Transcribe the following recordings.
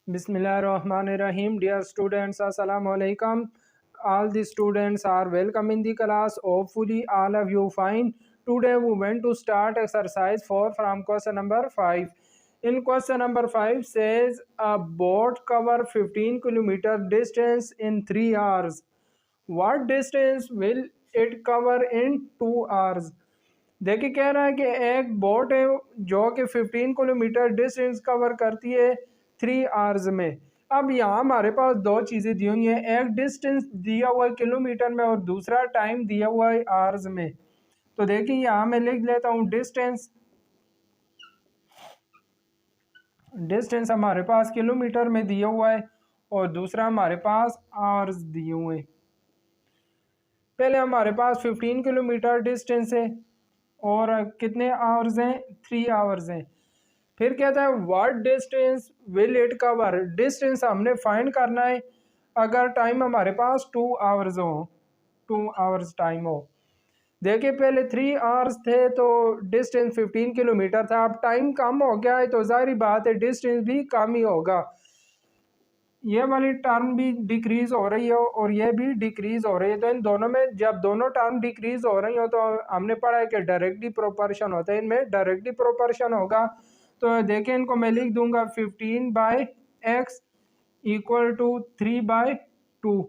Bismillahirrahmanirrahim. Dear students, Assalamu alaikum. All the students are welcome in the class. Hopefully all of you fine. Today we went to start exercise 4 from question number 5. In question number 5 says a boat cover 15 kilometer distance in 3 hours. What distance will it cover in 2 hours? देखिए कह रहा है कि एक boat है जो कि 15 kilometre distance cover करती है 3 आवर्स में। अब यहाँ हमारे पास दो चीज़ें दी हुई हैं, एक डिस्टेंस दिया हुआ है किलोमीटर में और दूसरा टाइम दिया हुआ है आवर्स में। तो देखिए यहाँ मैं लिख लेता हूँ डिस्टेंस हमारे पास किलोमीटर में दिया हुआ है और दूसरा हमारे पास आवर्स दिए हुए हैं। पहले हमारे पास 15 किलोमीटर डिस्टेंस है और कितने आवर्स हैं, 3 आवर्स हैं। फिर कहता है what distance will it cover, distance हमने फाइंड करना है अगर टाइम हमारे पास 2 आवर्स हो, 2 आवर्स टाइम हो। देखिए पहले 3 आवर्स थे तो डिस्टेंस 15 किलोमीटर था, अब टाइम कम हो गया है तो जाहिर बात है डिस्टेंस भी कम ही होगा। ये वाली टर्म भी डिक्रीज हो रही हो और ये भी डिक्रीज हो रही है, तो इन दोनों में जब दोनों टर्म डिक्रीज हो रही हो तो हमने पढ़ा है कि डायरेक्टली प्रोपोर्शन होता है, इनमें डायरेक्टली प्रोपोर्शन होगा। तो देखें इनको मैं लिख दूंगा 15/x इक्वल टू 3/2।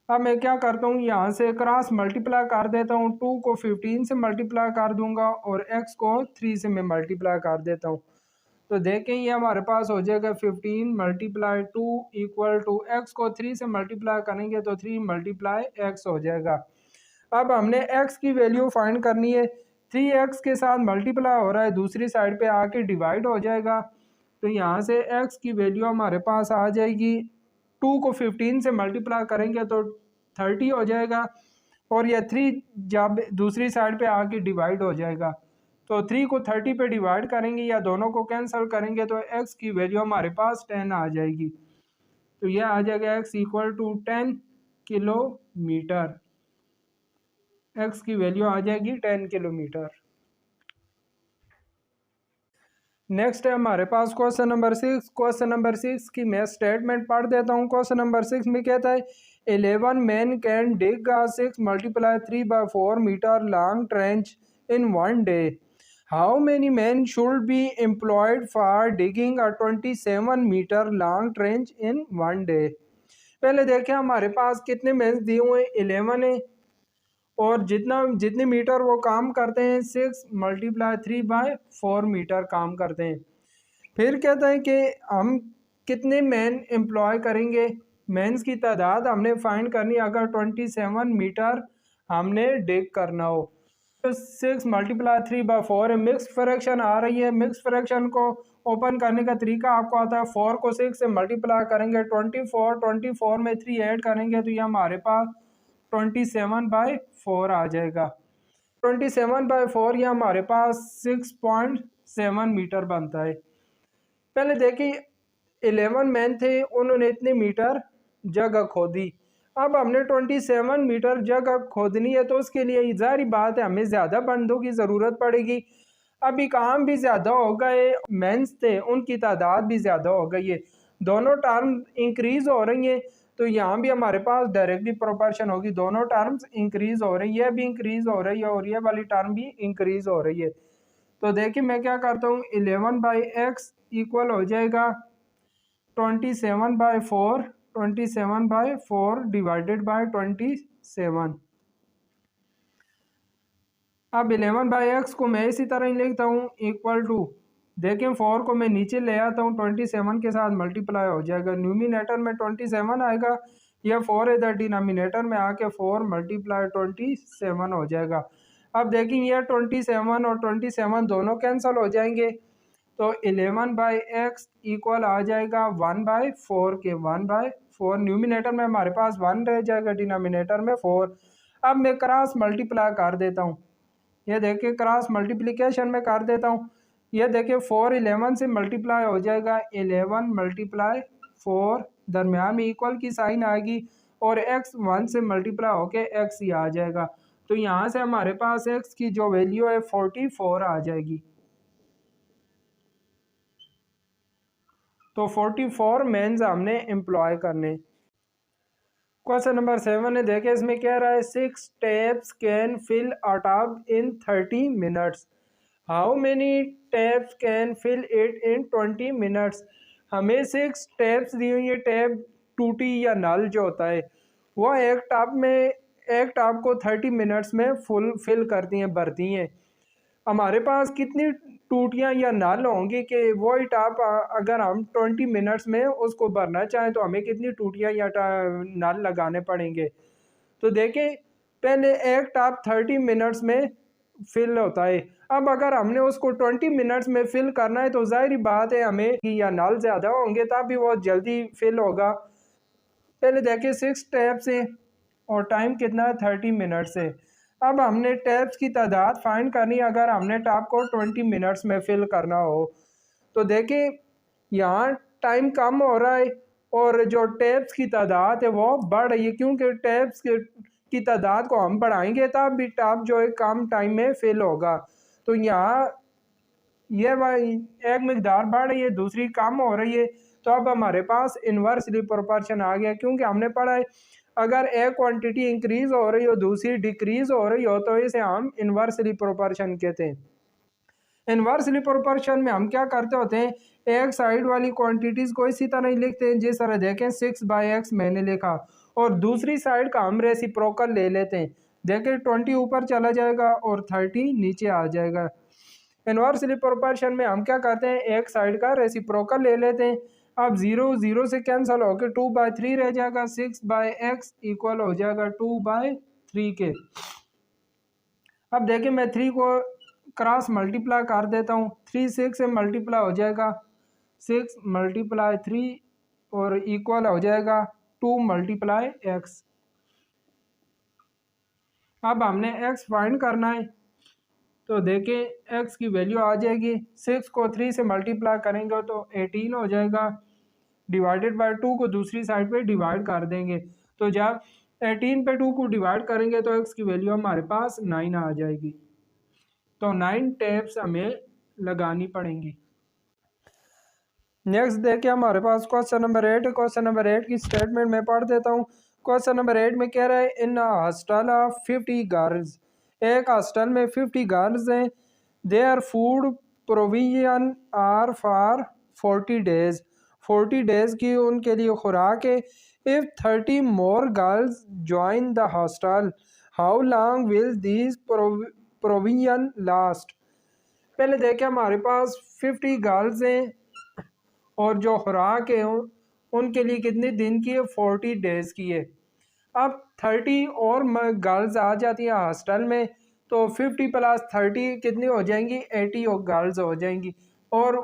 अब मैं क्या करता हूँ, यहाँ से क्रॉस मल्टीप्लाई कर देता हूँ, 2 को 15 से मल्टीप्लाई कर दूंगा और x को 3 से मैं मल्टीप्लाई कर देता हूँ। तो देखें ये हमारे पास हो जाएगा 15 × 2 इक्वल टू x को 3 से मल्टीप्लाई करेंगे तो 3 × x हो जाएगा। अब हमने x की वैल्यू फाइंड करनी है, 3x के साथ मल्टीप्लाई हो रहा है, दूसरी साइड पे आके डिवाइड हो जाएगा। तो यहाँ से x की वैल्यू हमारे पास आ जाएगी, 2 को 15 से मल्टीप्लाई करेंगे तो 30 हो जाएगा और यह 3 जब दूसरी साइड पे आके डिवाइड हो जाएगा तो 3 को 30 पे डिवाइड करेंगे या दोनों को कैंसिल करेंगे तो x की वैल्यू हमारे पास 10 आ जाएगी। तो यह आ जाएगा x equal to 10 kilometre, x की वैल्यू आ जाएगी 10 किलोमीटर। नेक्स्ट है हमारे पास क्वेश्चन नंबर 6। क्वेश्चन नंबर 6 की मैं स्टेटमेंट पढ़ देता हूँ। क्वेश्चन नंबर 6 में कहता है 11 men can dig a 6 × 3/4 meter long trench in one day. How many men should be employed for digging a 27 meter long trench in one day? पहले देखें हमारे पास कितने मेंस दिए हुए हैं, 11 है और जितने मीटर वो काम करते हैं 6 × 3/4 मीटर काम करते हैं। फिर कहता है कि हम कितने मैन एम्प्लॉय करेंगे, मैंस की तादाद हमने फाइंड करनी अगर 27 मीटर हमने डिग करना हो। तो 6 × 3/4 है, मिक्स फ्रैक्शन आ रही है। मिक्स फ्रैक्शन को ओपन करने का तरीका आपको आता है, 4 को 6 से मल्टीप्लाई करेंगे, 24 में 3 ऐड करेंगे तो ये हमारे पास 27/4 आ जाएगा। 27/4 ये हमारे पास 6.7 मीटर बनता है। पहले देखिए 11 मैन थे, उन्होंने इतने मीटर जगह खोदी। अब हमने 27 मीटर जगह खोदनी है तो उसके लिए ज़ाहिर बात है हमें ज़्यादा बंदों की ज़रूरत पड़ेगी। अभी काम भी ज़्यादा हो गए, मेंस थे उनकी तादाद भी ज़्यादा हो गई है, दोनों टर्म इंक्रीज़ हो रही हैं तो यहाँ भी हमारे पास डायरेक्टली प्रोपोर्शन होगी, दोनों टर्म्स इंक्रीज़ हो रही है, ये भी इंक्रीज़ हो रही है और ये वाली टर्म भी इंक्रीज़ हो रही है। तो देखिए मैं क्या करता हूँ, 11/x इक्वल हो जाएगा 27/4 डिवाइडेड बाय 27। अब 11/x को मैं इसी तरह ही लिखता हूँ इक्वल टू, देखें 4 को मैं नीचे ले आता हूँ, 27 के साथ मल्टीप्लाई हो जाएगा, न्यूमिनेटर में 27 आएगा, यह 4 है इधर डिनोमिनेटर में आके 4 × 27 हो जाएगा। अब देखिए यह 27 और 27 दोनों कैंसिल हो जाएंगे तो 11/x इक्वल आ जाएगा 1/4 के, 1/4 न्यूमिनेटर में हमारे पास 1 रह जाएगा, डिनोमिनेटर में 4। अब मैं क्रॉस मल्टीप्लाई कर देता हूँ, ये देखिए क्रॉस मल्टीप्लिकेशन में कर देता हूँ, ये देखिए 4 11 से मल्टीप्लाई हो जाएगा, 11 × 4 दरमियान में इक्वल की साइन आएगी और x 1 से मल्टीप्लाई होके x ही आ जाएगा। तो यहाँ से हमारे पास x की जो वैल्यू है 44 आ जाएगी। तो 44 मेंस हमने एम्प्लॉय करने। क्वेश्चन नंबर 7 है, देखें इसमें क्या रहा है, 6 taps can fill a tub in 30 minutes. How many taps can fill it in 20 minutes. हमें 6 टैप्स दी हुई है। टैप टूटी या नल जो होता है वो एक टब को 30 मिनट्स में फुल फिल करती हैं, भरती हैं। हमारे पास कितनी टूटियां या नल होंगी कि वही टब अगर हम 20 मिनट्स में उसको भरना चाहें तो हमें कितनी टूटियां या नल लगाने पड़ेंगे। तो देखें, पहले एक टब 30 मिनट्स में फिल होता है। अब अगर हमने उसको 20 मिनट्स में फिल करना है तो जाहिर बात है हमें या नल ज़्यादा होंगे तब भी वो जल्दी फिल होगा। पहले देखिए 6 टैप्स हैं और टाइम कितना है, 30 मिनट्स है। अब हमने टैप्स की तादाद फाइंड करनी है अगर हमने टैप को 20 मिनट्स में फिल करना हो। तो देखिए यहाँ टाइम कम हो रहा है और जो टैप्स की तादाद है वो बढ़ रही है, क्योंकि टैप्स की तादाद को हम बढ़ाएंगे तब भी टैप जो है कम टाइम में फिल होगा। तो यहाँ ये भाई एक मकदार बढ़ रही है, दूसरी कम हो रही है। तो अब हमारे पास इन्वर्सली प्रोपोर्शन आ गया, क्योंकि हमने पढ़ा है अगर एक क्वांटिटी इंक्रीज हो रही हो दूसरी डिक्रीज हो रही हो तो इसे हम इन्वर्सली प्रोपोर्शन कहते हैं। इन्वर्सली प्रोपोर्शन में हम क्या करते होते हैं, एक साइड वाली क्वांटिटीज़ को इसी तरह ही लिखते हैं, जिस तरह देखें 6/x मैंने लिखा और दूसरी साइड का हम रेसिप्रोकल ले लेते हैं। देखें 20 ऊपर चला जाएगा और 30 नीचे आ जाएगा। इन्वर्सली प्रोपोर्शन में हम क्या करते हैं, एक साइड का रेसिप्रोकल ले लेते हैं। अब 0 से कैंसिल होकर 2/3 रह जाएगा। 6/x इक्वल हो जाएगा 2/3 के। अब देखिए मैं 3 को क्रॉस मल्टीप्लाई कर देता हूँ। 3 6 से मल्टीप्लाई हो जाएगा 6 × 3 और इक्वल हो जाएगा 2 × x। अब हमने x फाइंड करना है तो देखें x की वैल्यू आ जाएगी। 6 को 3 से मल्टीप्लाई करेंगे तो 18 हो जाएगा, डिवाइडेड बाय 2 को दूसरी साइड पे डिवाइड कर देंगे। तो जब 18 पे 2 को डिवाइड करेंगे तो x की वैल्यू हमारे पास 9 आ जाएगी। तो 9 टैप्स हमें लगानी पड़ेंगी। नेक्स्ट देखिए हमारे पास क्वेश्चन नंबर 8 है। क्वेश्चन नंबर 8 की स्टेटमेंट मैं पढ़ देता हूँ। क्वेश्चन नंबर 8 में कह रहा है इन हॉस्टल ऑफ 50 गर्ल्स। एक हॉस्टल में 50 गर्ल्स हैं। There food provision are for 40 days. 40 days की उनके लिए खुराक है। If 30 more girls join the hostel how long will this provision last. पहले देखें हमारे पास 50 गर्ल्स हैं और जो खुराक है उनके लिए कितने दिन की है, 40 डेज़ की है। अब 30 और गर्ल्स आ जाती हैं हॉस्टल में तो 50 + 30 कितनी हो जाएंगी, 80 और गर्ल्स हो जाएंगी। और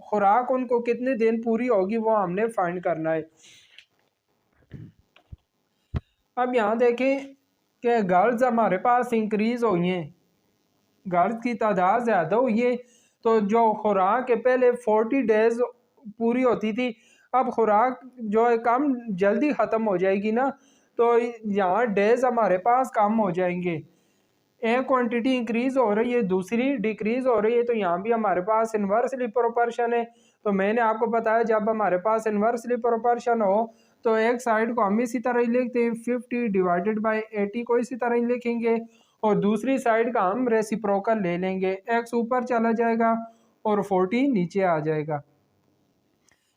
खुराक उनको कितने दिन पूरी होगी वो हमने फाइंड करना है। अब यहाँ देखें कि गर्ल्स हमारे पास इंक्रीज़ हुई हैं, गर्ल्स की तादाद ज़्यादा हुई है। तो जो खुराक है पहले 40 डेज़ पूरी होती थी, अब खुराक जो है कम जल्दी ख़त्म हो जाएगी ना, तो यहाँ डेज़ हमारे पास कम हो जाएंगे। एक क्वांटिटी इंक्रीज़ हो रही है दूसरी डिक्रीज़ हो रही है, तो यहाँ भी हमारे पास इन्वर्सली प्रोपोर्शन है। तो मैंने आपको बताया जब हमारे पास इन्वर्सली प्रोपोर्शन हो तो एक साइड को हम इसी तरह ही लिखते हैं, 50 डिवाइडेड बाई 80 को इसी तरह ही लिखेंगे और दूसरी साइड का हम रेसिप्रोकल ले लेंगे। x ऊपर चला जाएगा और 40 नीचे आ जाएगा।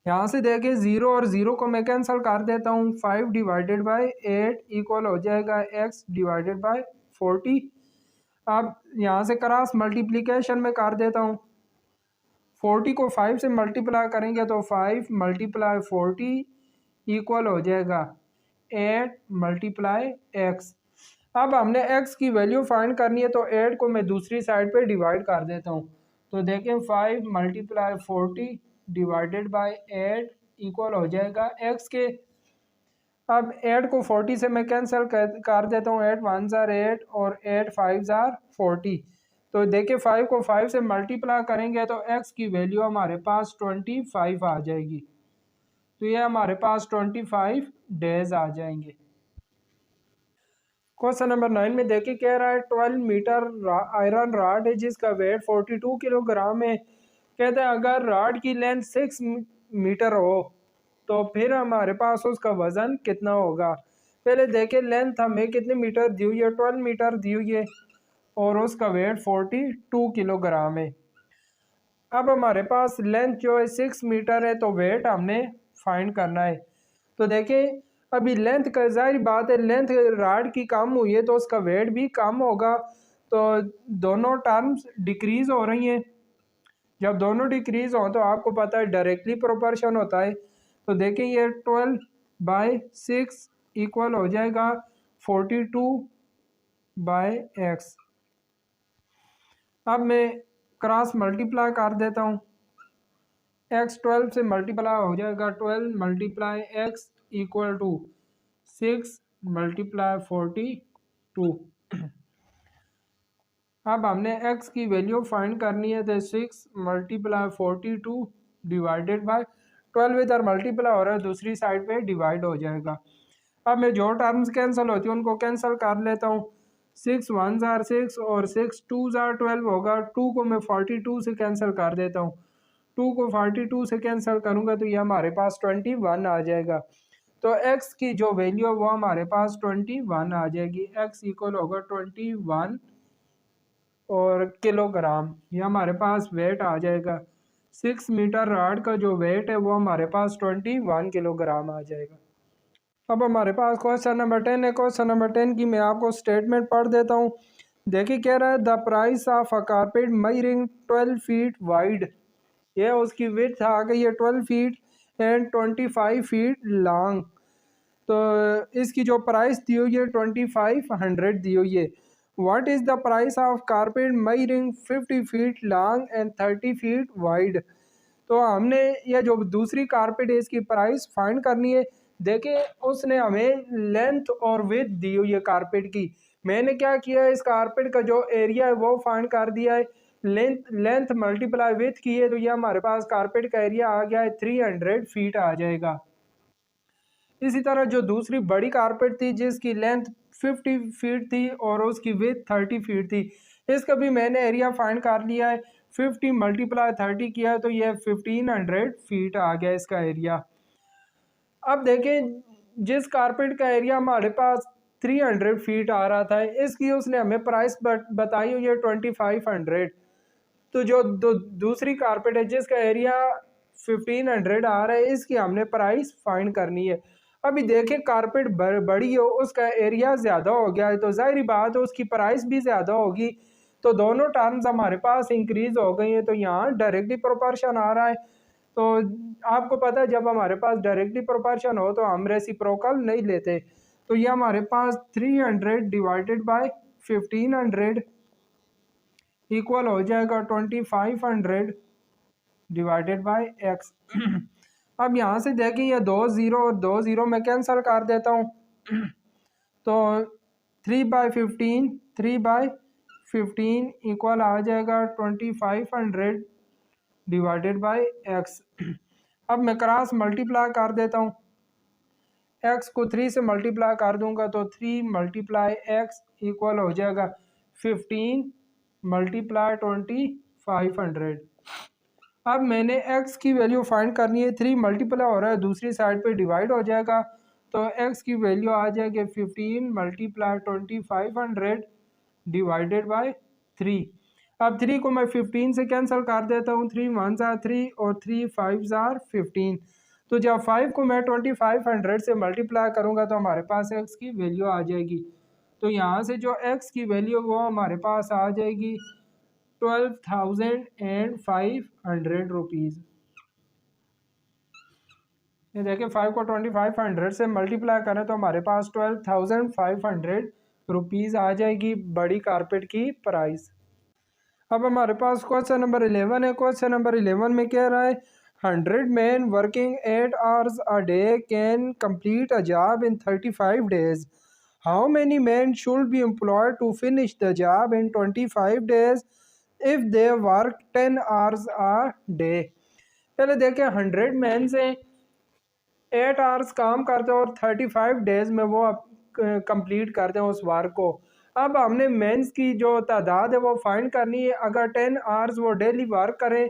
यहाँ से देखिए 0 और 0 को मैं कैंसिल कर देता हूँ। 5 डिवाइडेड बाई 8 इक्वल हो जाएगा x डिवाइडेड बाई 40। अब यहाँ से क्रॉस मल्टीप्लिकेशन में कर देता हूँ। 40 को 5 से मल्टीप्लाई करेंगे तो 5 × 40 इक्वल हो जाएगा 8 × x। अब हमने x की वैल्यू फाइंड करनी है तो 8 को मैं दूसरी साइड पे डिवाइड कर देता हूँ। तो देखें 5 × 40 डिवाइडेड बाई 8 इक्वल हो जाएगा x के। अब 8 को 40 से मैं कैंसिल कर देता हूँ। 8 1 ज़ार 8 और 8 5 ज़ार 40। तो देखिए 5 को 5 से मल्टीप्लाई करेंगे तो x की वैल्यू हमारे पास 25 आ जाएगी। तो ये हमारे पास 25 डेज आ जाएंगे। क्वेश्चन नंबर 9 में देखिए कह रहा है 12 मीटर आयरन रॉड है जिसका वेट 42 किलोग्राम है। कहते हैं अगर रॉड की लेंथ 6 मीटर हो तो फिर हमारे पास उसका वज़न कितना होगा। पहले देखें लेंथ हमें कितने मीटर दी हुई है, 12 मीटर दी हुई है और उसका वेट 42 किलोग्राम है। अब हमारे पास लेंथ जो है 6 मीटर है तो वेट हमने फाइंड करना है। तो देखें अभी लेंथ का ज़ाहिर बात है, लेंथ राड की कम हुई है तो उसका वेट भी कम होगा। तो दोनों टर्म्स डिक्रीज़ हो रही हैं। जब दोनों डिक्रीज़ हों तो आपको पता है डायरेक्टली प्रोपोर्शन होता है। तो देखें ये 12/6 इक्वल हो जाएगा 42/x। अब मैं क्रॉस मल्टीप्लाई कर देता हूँ, x 12 से मल्टीप्लाई हो जाएगा, 12 multiply x equal to 6 multiply 42। अब हमने x की वैल्यू फाइंड करनी है तो 6 मल्टीप्लाई 42 डिवाइडेड बाय 12 इधर मल्टीप्लाई हो रहा है, दूसरी साइड पे डिवाइड हो जाएगा। अब मैं जो टर्म्स कैंसिल होती हैं उनको कैंसिल कर लेता हूँ। 6 1 ज़ार 6 और 6 2 ज़ार 12 होगा। 2 को मैं 42 से कैंसिल कर देता हूँ। 2 को 42 से कैंसिल करूँगा तो ये हमारे पास 21 आ जाएगा। तो x की जो वैल्यू है वो हमारे पास 21 आ जाएगी। x इक्वल होगा 21 और किलोग्राम, ये हमारे पास वेट आ जाएगा। 6 मीटर राड का जो वेट है वो हमारे पास 21 किलोग्राम आ जाएगा। अब हमारे पास क्वेश्चन नंबर 10 है। क्वेश्चन नंबर 10 की मैं आपको स्टेटमेंट पढ़ देता हूँ। देखिए कह रहा है the price of a carpet measuring 12 feet wide, ये उसकी विड्थ आ गई है 12 फीट एंड 25 फीट लॉन्ग। तो इसकी जो प्राइस दी हुई है 2500 दी हुई है। What is the price of carpet measuring 50 feet long and 30 feet wide. तो हमने ये जो दूसरी कारपेट है इसकी प्राइस फाइंड करनी है। देखिए उसने हमें लेंथ और विड्थ दी हुई है कारपेट की। मैंने क्या किया है, इस कारपेट का जो एरिया है वो फाइंड कर दिया है। लेंथ मल्टीप्लाई विड्थ की है तो ये हमारे पास कारपेट का एरिया आ गया है 300 फीट आ जाएगा। इसी तरह जो दूसरी बड़ी कारपेट थी जिसकी लेंथ 50 फीट थी और उसकी विड्थ 30 फीट थी, इसका भी मैंने एरिया फाइंड कर लिया है। 50 मल्टीप्लाई 30 किया तो ये 1500 फीट आ गया इसका एरिया। अब देखें जिस कारपेट का एरिया हमारे पास 300 फीट आ रहा था, इसकी उसने हमें प्राइस बताई हुई है 2500। तो जो दूसरी कारपेट है जिसका एरिया 1500 आ रहा है, इसकी हमने प्राइस फाइंड करनी है। अभी देखें कारपेट बड़ी हो, उसका एरिया ज़्यादा हो गया है तो ज़ाहिर बात है उसकी प्राइस भी ज़्यादा होगी। तो दोनों टर्म्स हमारे पास इंक्रीज़ हो गई हैं तो यहाँ डायरेक्टली प्रोपोर्शन आ रहा है। तो आपको पता है जब हमारे पास डायरेक्टली प्रोपोर्शन हो तो हम रेसिप्रोकल नहीं लेते। तो ये हमारे पास 300 डिवाइडेड बाय 1500 इक्वल हो जाएगा 2500 डिवाइडेड बाय x। अब यहाँ से देखें ये 2 ज़ीरो और 2 ज़ीरो मैं कैंसिल कर देता हूँ। तो 3/15 3/15 इक्वल आ जाएगा 2500 डिवाइडेड बाय x। अब मैं क्रॉस मल्टीप्लाई कर देता हूँ। x को 3 से मल्टीप्लाई कर दूंगा तो 3 मल्टीप्लाई x इक्वल हो जाएगा 15 मल्टीप्लाई 2500। अब मैंने x की वैल्यू फाइंड करनी है। 3 मल्टीप्लाई हो रहा है, दूसरी साइड पे डिवाइड हो जाएगा तो x की वैल्यू आ जाएगी 15 मल्टीप्लाई 2500 डिवाइडेड बाय 3। अब 3 को मैं 15 से कैंसिल कर देता हूँ। 3 1 ज़ार 3 और 3 5 ज़ार 15। तो जब 5 को मैं 2500 से मल्टीप्लाई करूँगा तो हमारे पास x की वैल्यू आ जाएगी। तो यहाँ से जो x की वैल्यू वो हमारे पास आ जाएगी 12,500 रुपीज़। ये देखिए 5 को 2500 से मल्टीप्लाई करें तो हमारे पास 12,500 रुपीज़ आ जाएगी बड़ी कारपेट की प्राइस। अब हमारे पास क्वेश्चन नंबर 11 है। क्वेश्चन नंबर 11 में कह रहा है 100 men working 8 hours a day can complete a job in 35 days. How many men should be employed to finish the job in 25 days if they work 10 hours a day? पहले देखें 100 men से 8 hours काम करते हैं और 35 days में वो complete करते हैं उस वर्क को। अब हमने मेंस की जो तादाद है वो फाइंड करनी है। अगर 10 आवर्स वो डेली वर्क करें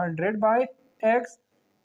100/x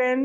10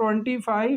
25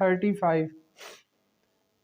35.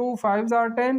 2 5 are 10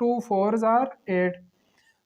2 4 are 8.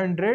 100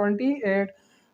28.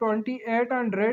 2800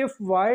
if y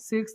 6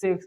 6.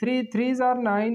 3 3 are 9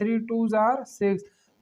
3 2 are 6.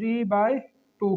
3/2.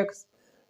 x.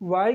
y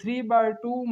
3/2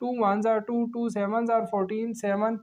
2 1s are 2 2 7s are 14 7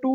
2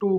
2،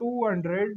200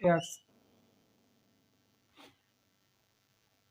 x.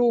2.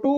2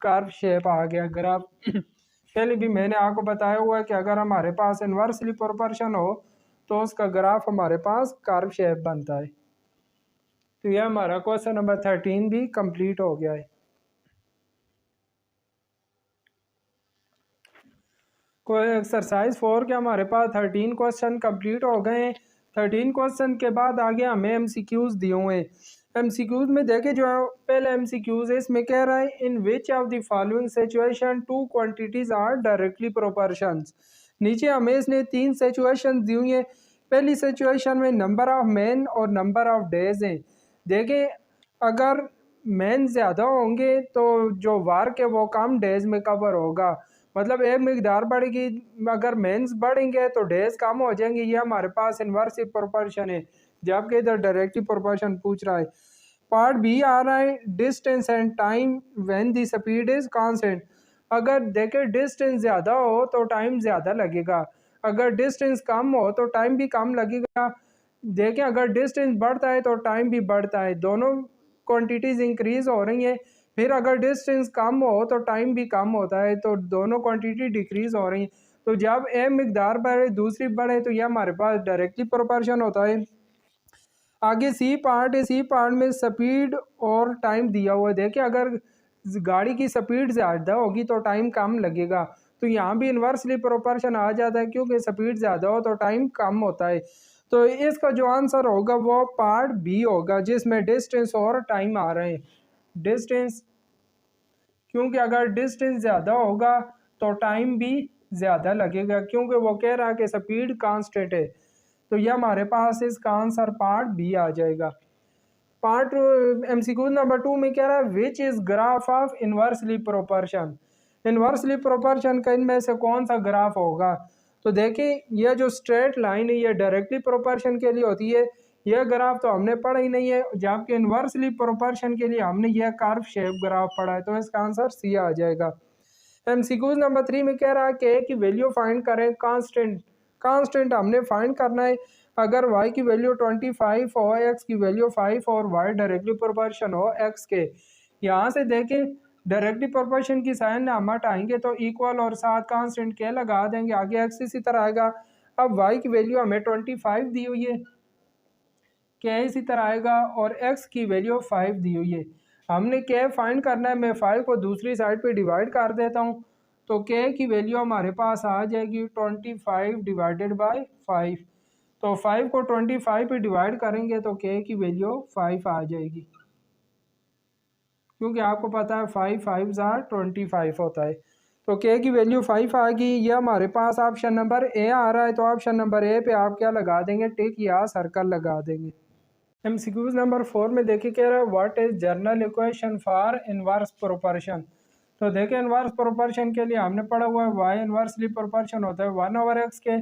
curve shape आ गया ग्राफ। पहले भी मैंने आपको बताया हुआ है कि अगर हमारे पास इन्वर्सली प्रोपोर्शन हो तो उसका ग्राफ हमारे पास कर्व शेप बनता है। तो यह हमारा क्वेश्चन नंबर 13 भी कंप्लीट हो गया है। कोई एक्सरसाइज 4 के हमारे पास 13 क्वेश्चन कंप्लीट हो गए हैं। 13 क्वेश्चन के बाद आगे हमें एमसीक्यूज दिए हुए हैं। एमसीक्यूज में देखे जो पहले एमसीक्यूज है इसमें कह रहा है in which of the following situation two quantities are directly proportions. नीचे हमें इसने 3 सिचुएशन दी हुई हैं। पहली सिचुएशन में नंबर ऑफ मैन और नंबर ऑफ डेज हैं। देखें अगर मैन ज़्यादा होंगे तो जो वर्क है वो कम डेज में कवर होगा, मतलब एक मकदार बढ़ेगी। अगर मेंस बढ़ेंगे तो डेज कम हो जाएंगे। ये हमारे पास इन्वर्स प्रोपोर्शन है, जबकि इधर डायरेक्टली प्रोपोर्शन पूछ रहा है। पार्ट बी आ रहा है distance and time when the speed is constant. अगर देखें डिस्टेंस ज़्यादा हो तो टाइम ज़्यादा लगेगा, अगर डिस्टेंस कम हो तो टाइम भी कम लगेगा। देखें अगर डिस्टेंस बढ़ता है तो टाइम भी बढ़ता है, दोनों क्वांटिटीज़ इंक्रीज हो रही हैं। फिर अगर डिस्टेंस कम हो तो टाइम भी कम होता है, तो दोनों क्वांटिटी डिक्रीज हो रही हैं। तो जब एक मकदार बढ़े दूसरी बढ़े तो यह हमारे पास डायरेक्टली प्रोपोर्शन होता है। आगे सी पार्ट है, सी पार्ट में स्पीड और टाइम दिया हुआ है। देखिए अगर गाड़ी की स्पीड ज़्यादा होगी तो टाइम कम लगेगा, तो यहाँ भी इन्वर्सली प्रोपोर्शन आ जाता है, क्योंकि स्पीड ज़्यादा हो तो टाइम कम होता है। तो इसका जो आंसर होगा वो पार्ट बी होगा, जिसमें डिस्टेंस और टाइम आ रहे हैं। डिस्टेंस, क्योंकि अगर डिस्टेंस ज़्यादा होगा तो टाइम भी ज़्यादा लगेगा, क्योंकि वो कह रहा है कि स्पीड कांस्टेंट है। तो ये हमारे पास इसका आंसर पार्ट बी आ जाएगा। पार्ट एमसीक्यू नंबर 2 में कह रहा है which is graph of inversely proportion. Inversely proportion का इनमें से कौन सा ग्राफ होगा। तो देखिए यह जो स्ट्रेट लाइन है ये डायरेक्टली प्रोपोर्शन के लिए होती है, यह ग्राफ तो हमने पढ़ा ही नहीं है, जबकि इन्वर्सली प्रोपोर्शन के लिए हमने यह कर्व शेप ग्राफ पढ़ा है। तो इसका आंसर सी आ जाएगा। एमसीक्यूज नंबर 3 में कह रहा है कि ए की वैल्यू फाइंड करें कांस्टेंट। कांस्टेंट हमने फाइंड करना है। अगर y की वैल्यू 25 हो, x की वैल्यू 5 और y डायरेक्टली प्रोपोर्शन हो x के। यहाँ से देखें डायरेक्टली प्रोपोर्शन की साइन हम हटाएंगे तो इक्वल और साथ कांस्टेंट के लगा देंगे, आगे x इसी तरह आएगा। अब y की वैल्यू हमें 25 दी हुई है, के इसी तरह आएगा, और x की वैल्यू 5 दी हुई है। हमने के फाइंड करना है, मैं 5 को दूसरी साइड पे डिवाइड कर देता हूँ, तो के की वैल्यू हमारे पास आ जाएगी 25 डिवाइडेड बाय 5। तो 5 को 25 पे डिवाइड करेंगे तो के की वैल्यू 5 आ जाएगी, क्योंकि आपको पता है 5 5 ज़ार 25 होता है। तो के की वैल्यू 5 आ गई। ये हमारे पास ऑप्शन नंबर ए आ रहा है, तो ऑप्शन नंबर ए पे आप क्या लगा देंगे, टिक या सर्कल लगा देंगे। एमसीक्यूज नंबर 4 में देखिए कह रहा है what is general equation for inverse proportion. तो देखिए इनवर्स प्रोपोर्शन के लिए हमने पढ़ा हुआ है वाई इनवर्सली प्रोपोर्शन होता है 1/x के।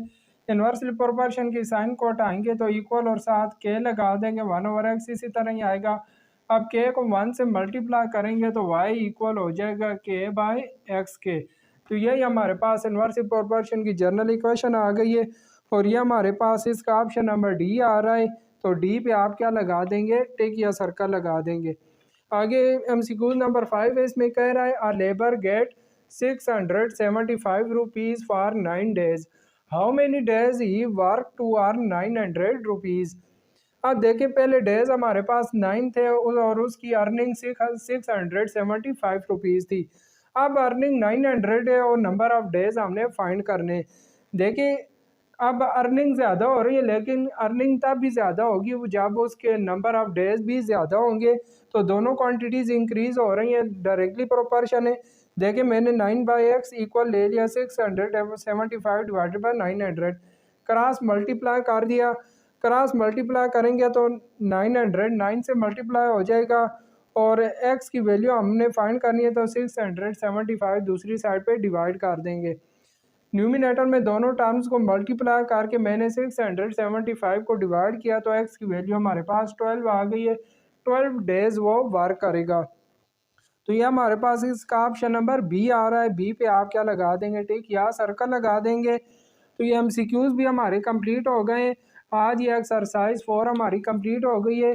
इनवर्सली प्रोपोर्शन की साइन को हटाएंगे तो इक्वल और साथ के लगा देंगे, 1/x इसी तरह ही आएगा। अब के को 1 से मल्टीप्लाई करेंगे तो y इक्वल हो जाएगा के बाय एक्स के। तो यही हमारे पास इनवर्सली प्रोपोर्शन की जनरल इक्वेशन आ गई है, और ये हमारे पास इसका ऑप्शन नंबर डी आ रहा है। तो डी पे आप क्या लगा देंगे, टिक या सर्कल लगा देंगे। आगे एमसीक्यू नंबर 5 है, इसमें कह रहा है a labour get 675 rupees for 9 days, how many days he work to earn 900 rupees. अब देखें पहले डेज हमारे पास 9 थे और उसकी अर्निंग 675 रुपीज़ थी। अब अर्निंग 900 है और नंबर ऑफ डेज हमने फाइंड करने। देखिए अब अर्निंग ज़्यादा हो रही है, लेकिन अर्निंग तब भी ज़्यादा होगी जब उसके नंबर ऑफ़ डेज भी ज़्यादा होंगे। तो दोनों क्वांटिटीज़ इंक्रीज़ हो रही हैं, डायरेक्टली प्रोपोर्शन है। देखिए मैंने 9/x इक्वल ले लिया 675 डिवाइडेड बाई 900, क्रॉस मल्टीप्लाई कर दिया। क्रॉस मल्टीप्लाई करेंगे तो 900 9 से मल्टीप्लाई हो जाएगा, और x की वैल्यू हमने फाइंड करनी है तो 675 दूसरी साइड पे डिवाइड कर देंगे। न्यूमिनेटर में दोनों टर्म्स को मल्टीप्लाई करके मैंने 675 को डिवाइड किया तो x की वैल्यू हमारे पास 12 आ गई है। 12 डेज वो वर्क करेगा। तो ये हमारे पास इसका ऑप्शन नंबर बी आ रहा है। बी पे आप क्या लगा देंगे, टिक या सर्कल लगा देंगे। तो ये एमसीक्यूज भी हमारे कंप्लीट हो गए। आज ये एक्सरसाइज 4 हमारी कंप्लीट हो गई है।